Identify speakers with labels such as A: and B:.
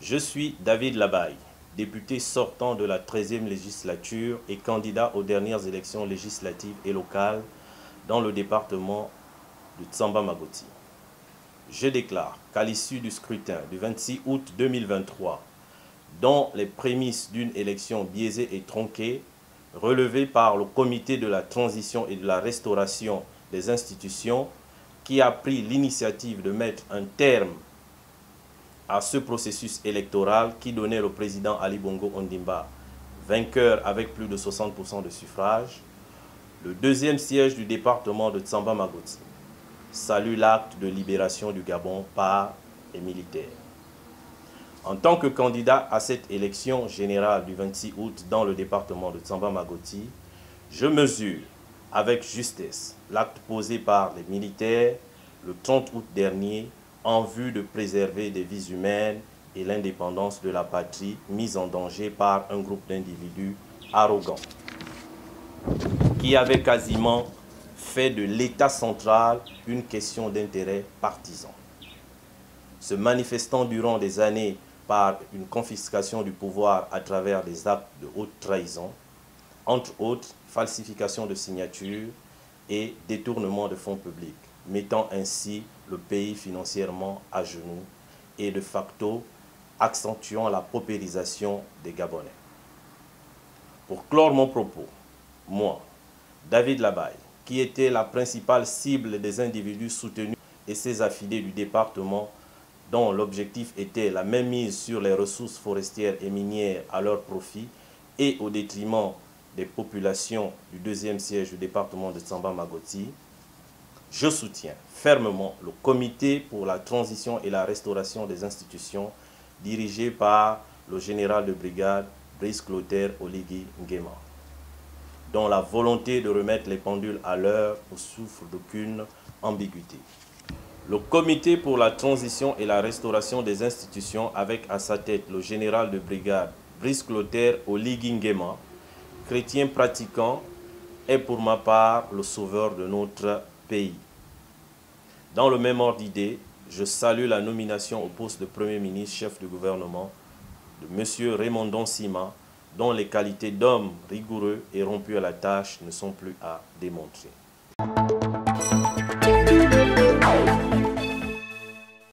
A: Je suis David Labaye, député sortant de la 13e législature et candidat aux dernières élections législatives et locales dans le département de Tsamba-Magoti. Je déclare qu'à l'issue du scrutin du 26 août 2023, dont les prémices d'une élection biaisée et tronquée, relevée par le Comité de la transition et de la restauration des institutions, qui a pris l'initiative de mettre un terme à ce processus électoral qui donnait le président Ali Bongo Ondimba vainqueur avec plus de 60% de suffrages, le deuxième siège du département de Tsamba-Magoti salue l'acte de libération du Gabon par les militaires. En tant que candidat à cette élection générale du 26 août dans le département de Tsamba-Magoti, je mesure avec justesse l'acte posé par les militaires le 30 août dernier en vue de préserver des vies humaines et l'indépendance de la patrie mise en danger par un groupe d'individus arrogants qui avait quasiment fait de l'État central une question d'intérêt partisan. Se manifestant durant des années par une confiscation du pouvoir à travers des actes de haute trahison, entre autres falsification de signatures et détournement de fonds publics, mettant ainsi le pays financièrement à genoux et de facto accentuant la paupérisation des Gabonais. Pour clore mon propos, moi, David Labaye, qui était la principale cible des individus soutenus et ses affidés du département, dont l'objectif était la mainmise sur les ressources forestières et minières à leur profit et au détriment des populations du deuxième siège du département de Tsamba-Magoti, je soutiens fermement le Comité pour la transition et la restauration des institutions dirigé par le général de brigade Brice Clotaire Oligui Nguema, dont la volonté de remettre les pendules à l'heure ne souffre d'aucune ambiguïté. Le Comité pour la transition et la restauration des institutions, avec à sa tête le général de brigade Brice Clotaire Oligui Nguema, chrétien pratiquant, est pour ma part le sauveur de notre pays. Dans le même ordre d'idée, je salue la nomination au poste de Premier ministre, chef du gouvernement, de M. Raymond Sima, dont les qualités d'homme rigoureux et rompu à la tâche ne sont plus à démontrer.